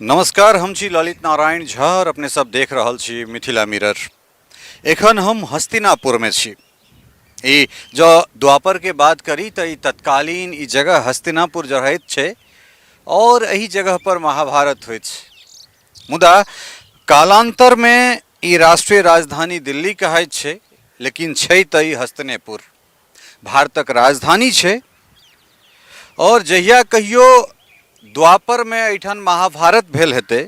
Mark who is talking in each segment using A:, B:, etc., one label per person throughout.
A: नमस्कार, हम छी ललित नारायण झा और अपने सब देख रहल छी मिथिला मिरर। एखन हम हस्तिनापुर में छी। ई जो द्वापर के बात करी तो ई तत्कालीन ई जगह हस्तिनापुर जो रहैत छै और एही जगह पर महाभारत होइत छै। मुदा कालांतर में ई राष्ट्रीय राजधानी दिल्ली कहैत छै, लेकिन छै त ई हस्तिनापुर भारतक राजधानी छै। और जहिया कहियो द्वापर में एठान महाभारत भेल हेतै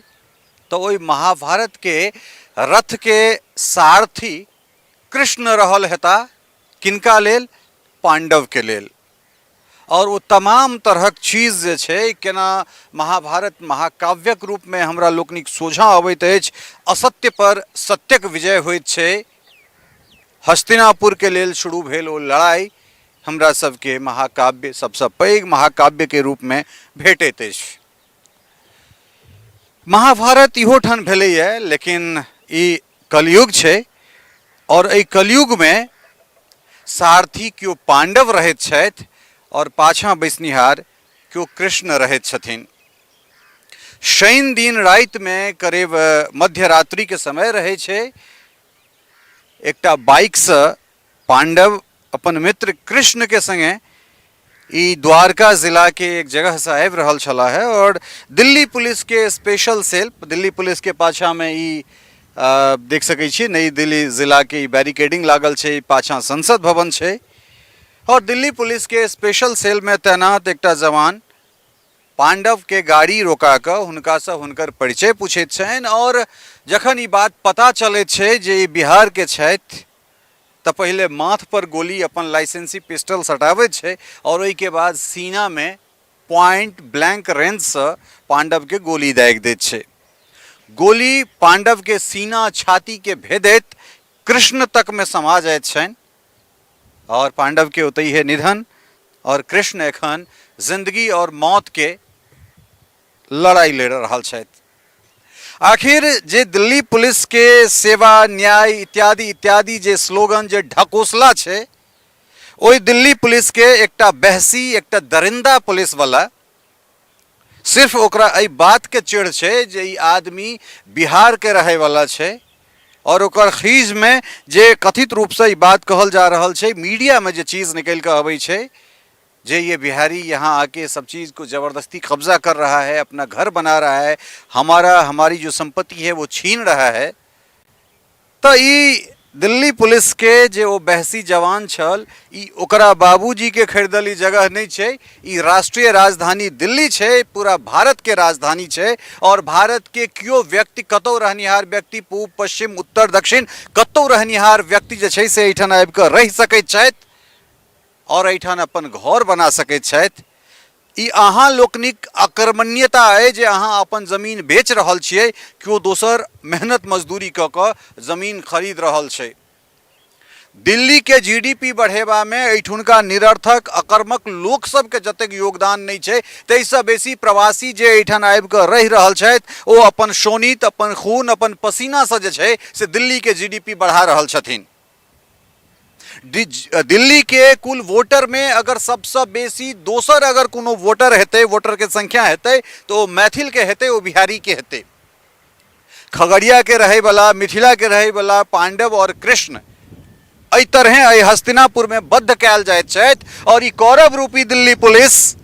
A: तो ओई महाभारत के रथ के सारथी कृष्ण रहल हेता। किनका लेल? पांडव के लेल। और वो तमाम तरहक चीज जे छै, केना महाभारत महाकाव्यक रूप में हमरा लोकनिक सोझा अबैत अछि, असत्य पर सत्यक विजय होइत छै। हस्तिनापुर के लेल शुरू भेल ओ लड़ाई हमरा सबके महाकाव्य सबसे पैघ महाकाव्य के रूप में भेटैत अछि। महाभारत इहो ठान भेलैए, लेकिन ई कलयुग छै और एहि कलयुग में सारथी केओ पांडव रहैत छथि और पाछाँ बैसनिहार केओ कृष्ण रहैत छथिन। शनि दिन राति में करीब मध्य रात्रि के समय रहै छै। एकटा बाइक से पांडव अपन मित्र कृष्ण के संगे ई द्वारका जिला के एक जगह से आबि रहल छला है और दिल्ली पुलिस के स्पेशल सेल, दिल्ली पुलिस के पाछा में ई देख सकै छी नई दिल्ली जिला के ई बैरिकेडिंग लागल छै, पाछा संसद भवन छै और दिल्ली पुलिस के स्पेशल सेल में तैनात एकटा जवान पांडव के गाड़ी रोका कऽ हुनका से हुनकर परिचय पूछैत छनि। और जखन ई बात पता चलैत छै जे ई बिहार के छथि तो पहले माथ पर गोली अपन लाइसेंसी पिस्टल सटाबैत छै और ओई के बाद सीना में पॉइंट ब्लैंक रेंज से पांडव के गोली दागि दैत छै। गोली पांडव के सीना छाती के भेदैत कृष्ण तक में समा जाइत छनि और पांडव के ओतहिए निधन। और कृष्ण एखन जिंदगी और मौत के लड़ाई लड़ रहल छथि। आखिर जे दिल्ली पुलिस के सेवा न्याय इत्यादि इत्यादि जे स्लोगन जे ढकोसला छै, ओई दिल्ली पुलिस के एकटा बहसी एकटा दरिंदा पुलिस वाला सिर्फ ओकरा एहि बात के चिढ़ छै जे ई आदमी बिहार के रहे वाला छै और ओकर खीज में जे कथित रूप से ई बात कहल जा रहल छै, मीडिया में जे चीज निकल के अबै छै जे ये बिहारी यहाँ आके सब चीज़ को ज़बरदस्ती कब्जा कर रहा है, अपना घर बना रहा है, हमारी जो संपत्ति है वो छीन रहा है। तो ई दिल्ली पुलिस के जे वो बहसी जवान छल, ई ओकरा बाबूजी के खरीदल ई जगह नहीं छै। ई राष्ट्रीय राजधानी दिल्ली छै, पूरा भारत के राजधानी छै और भारत के कियो व्यक्ति कतौ रहनिहार व्यक्ति पूर्व पश्चिम उत्तर दक्षिण कतौ रहनिहार व्यक्ति जे छै से एहिठाम आबि कऽ रहि सकैत छथि और एहिठाम अपन घर बना सकैत छथि। ई अहाँ लोकनिक अकर्मण्यता है जे अहाँ अपन जमीन बेच रहल छियै, केओ दोसर मेहनत मजदूरी कऽ कऽ जमीन खरीद रहल छै। दिल्ली के जीडीपी बढ़ेबा में एहिठुनका निरर्थक अकर्मक लोक सब के जतेक योगदान नहीं छै, ताहिसँ बेसी प्रवासी जे एहिठाम आबि कऽ रहि रहल छथि ओ अपन शोणित, अपन खून, अपन पसीना से जे छै से दिल्ली के जीडीपी बढ़ा रहल छथिन। दिल्ली के कुल वोटर में अगर सबसे बेसी दोसर अगर कोनो वोटर हेतै, वोटर के संख्या हेतै तो मैथिल के हेतै, ओ बिहारी के हेतै। खगड़िया के रहे वाला, मिथिला के रहे वाला पांडव और कृष्ण एहि तरह एहि हस्तिनापुर में बद्ध कयल जाइत छथि और ई कौरव रूपी दिल्ली पुलिस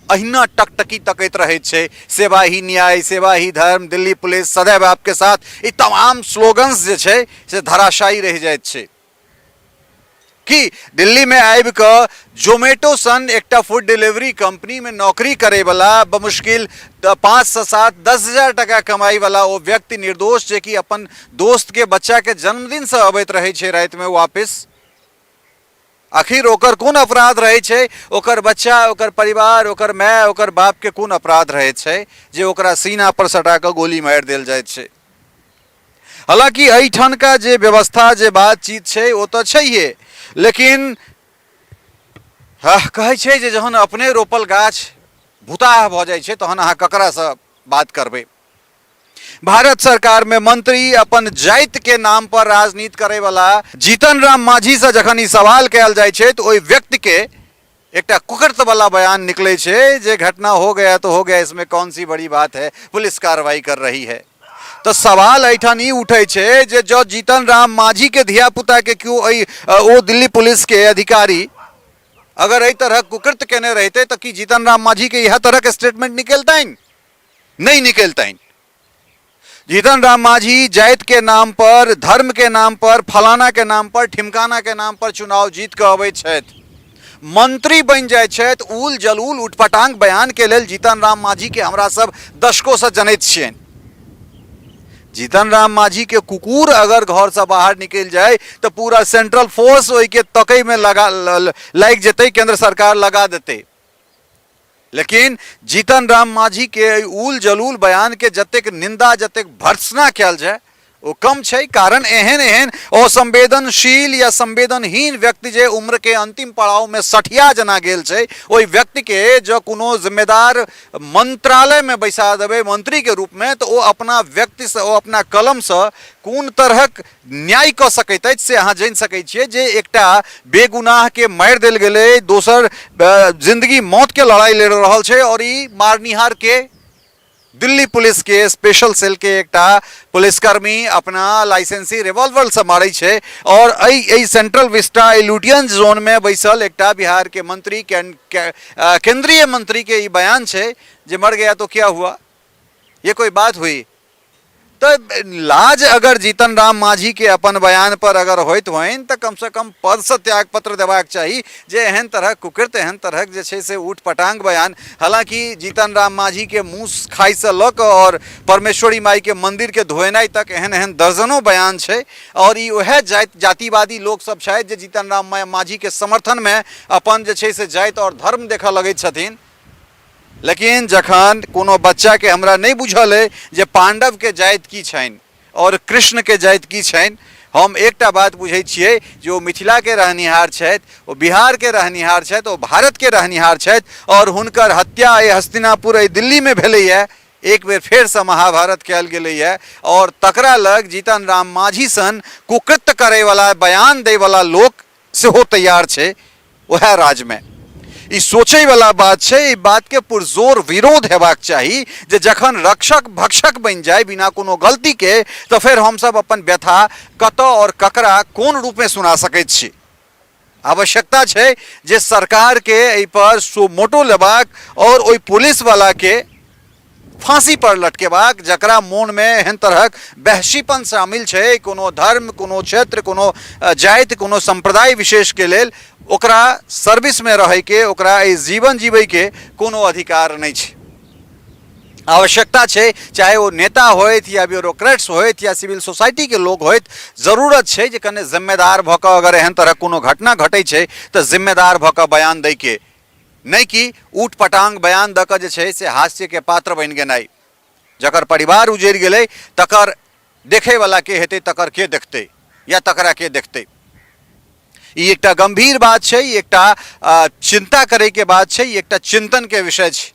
A: अहिना टकटकी तकैत रहैत छै। सेवा ही न्याय, सेवा ही धर्म, दिल्ली पुलिस सदैव आपके साथ, ई तमाम स्लोगन्स जे छै से धराशायी रहि जाइत छै। कि दिल्ली में आबि कऽ जोमेटो सन एकटा फूड डिलीवरी कंपनी में नौकरी करे वाला बमुश्किल 5 से 7 10 हजार टका कमाई वाला ओ व्यक्ति निर्दोष जे कि अपन दोस्त के बच्चा के जन्मदिन से अबैत रहे छै राति में वापस, आखिर ओकर कोन अपराध रहे छै? ओकर बच्चा, ओकर परिवार, ओकर माय, ओकर बाप के कोन अपराध रहे छै जे ओकरा सीना पर सटा कऽ गोली मारि देल जाइत छै? हालांकि एहिठाम का जे व्यवस्था जे बातचीत छै ओ तो छैहे, लेकिन कहै छै जे जहन अपने रोपल गाछ भुताह भऽ जाइ छै तहन अहाँ ककरासँ बात करबै। भारत सरकार में मंत्री अपन जाति के नाम पर राजनीति करे वाला जीतन राम मांझी से जखन ई सवाल कयल जाइ छै तो ओहि व्यक्ति के एकटा कुकर्त वाला बयान निकले छे जे घटना हो गया तो हो गया, इसमें कौन सी बड़ी बात है, पुलिस कार्रवाई कर रही है। तो सवाल ऐठा नहीं उठे छे जे जो जीतन राम मांझी के धिया पुता के क्यों वो दिल्ली पुलिस के अधिकारी अगर एहि तरह कुकृत केने रहते तो कि जीतन राम मांझी के यह तरह के स्टेटमेंट निकलतैन? नहीं निकलतैन। जीतन राम मांझी जाति के नाम पर, धर्म के नाम पर, फलाना के नाम पर, ठिमकाना के नाम पर चुनाव जीत के अबै छथि, मंत्री बन जाय छथि, उल जलूल उठपटांग बयान के लेल जीतन राम मांझी के हमरा सब दशकों से जनैत छियनि। जीतन राम मांझी के कुकुर अगर घर से बाहर निकल जाए तो पूरा सेंट्रल फोर्स ओहि के तकई में लग जेते, केंद्र सरकार लगा देते। लेकिन जीतन राम मांझी के उल जलूल बयान के जतेक निंदा, जतेक भर्त्सना कयल जाए वो कम छै। कारण एहन एहन असंवेदनशील या संवेदनहीन व्यक्ति जे उम्र के अंतिम पड़ाव में सठिया जना गेल छै, ओहि व्यक्ति के जो कोनो जिम्मेदार मंत्रालय में बैसा देवे मंत्री के रूप में, तो वो अपना व्यक्ति से, वो अपना कलम से कोन तरहक न्याय क सकैत अछि से अहाँ जानि सकै छियै। जे एकटा बेगुनाह के मारि देल गेलै, दोसर जिंदगी मौत के लड़ाई लड़ रहल छै, और ई मारनिहार के दिल्ली पुलिस के स्पेशल सेल के एकटा पुलिसकर्मी अपना लाइसेंसी रिवॉल्वर से मारे छे। और एई सेंट्रल विस्टा लुटियन जोन में बैसल एकटा बिहार के मंत्री, केंद्रीय मंत्री के ये बयान छे जे मर गया तो क्या हुआ, ये कोई बात हुई? तो लाज अगर जीतन राम मांझी के अपन बयान पर अगर होइत होइन तो कम से कम पद से त्याग पत्र देबाक चाही। जे एहन तरह कुकृत, एहन तरह जे छे से उठ पटांग बयान, हालांकि जीतन राम मांझी के मुंह खाई से लक और परमेश्वरी माई के मंदिर के धोएनाई तक एहन एहन दर्जनों बयान छे। और ई वह जातिवादी लोग सब शायद जे जीतन राम मांझी के समर्थन में अपन जे छे से जाति और धर्म देखा लगैत छथिन। लेकिन जखन कोनो बच्चा के हमरा नहीं बुझल है जे पांडव के जाति की छनि और कृष्ण के जाति की छनि, हम एकटा बात बुझै छियै जो मिथिला के रहनिहार छथि, ओ बिहार के रहनिहार छथि, ओ भारत के रहनिहार छथि, और हुनकर हत्या हस्तिनापुर दिल्ली में भेलैया। एक बेर फेर से महाभारत कयल गेलैया, और तकरा लग जीतन राम मांझी सन कुकृत्य करे वाला, बयान दे वाला लोक सेहो तैयार छे वह राज्य में। ई सोचे वाला बात छे, ई बात के पुरजोर विरोध हेबाक चाही जे जखन रक्षक भक्षक बन जाए बिना कोनो गलती के, तो फिर हम सब अपन व्यथा कत और ककरा कोन रूप में सुना सकैत छी। आवश्यकता छे जे सरकार के एहि पर सो मोटो लेबाक और ओहि पुलिस वाला के फांसी पर लटकेबाक जकरा मोन में एहन तरहक बहसीपन शामिल छे, कोनो धर्म, कोनो क्षेत्र, कोनो जाति, कोनो संप्रदाय विशेष के लेल ओकरा सर्विस में रहे के, ओकरा जीवन जीवे के कोनो अधिकार नहीं छे। आवश्यकता छे चाहे वो नेता होइत या ब्यूरोक्रेट्स होइत या सिविल सोसाइटी के लोग होइत, जरूरत छे जे कने जिम्मेदार भऽ कऽ अगर एहन तरह कोनो घटना घटै छे तो जिम्मेदार भऽ कऽ बयान दै के, नहीं कि ऊट पटांग बयान दऽ कऽ जे छे से हास्य के पात्र बन गेनाइ। जकर परिवार उजड़ गेलै तकर देखे वाला के हेतै, तकर के देखतै या तकरा के देखतै। ई एकटा गंभीर बात छे, ई एकटा चिंता करे के बात छे, ई एकटा चिंतन के विषय छे।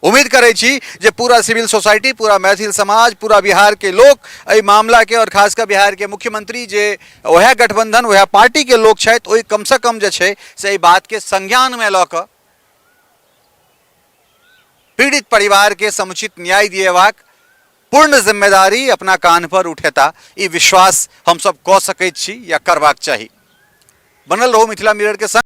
A: उम्मीद करे छी जे पूरा सिविल सोसाइटी, पूरा मैथिल समाज, पूरा बिहार के लोग एहि मामला के, और खासकर बिहार के मुख्यमंत्री जे वह गठबंधन, वह पार्टी के लोग छथि, ओहि कम से कम जे छे से एहि बात के संज्ञान में लऽ कऽ पीड़ित परिवार के समुचित न्याय दिएबाक पूर्ण जिम्मेदारी अपना कान पर उठेता, ई विश्वास हम सब कऽ सकैत छी या करबाक चाही। बनल रहो मिथिला मिरर के संग।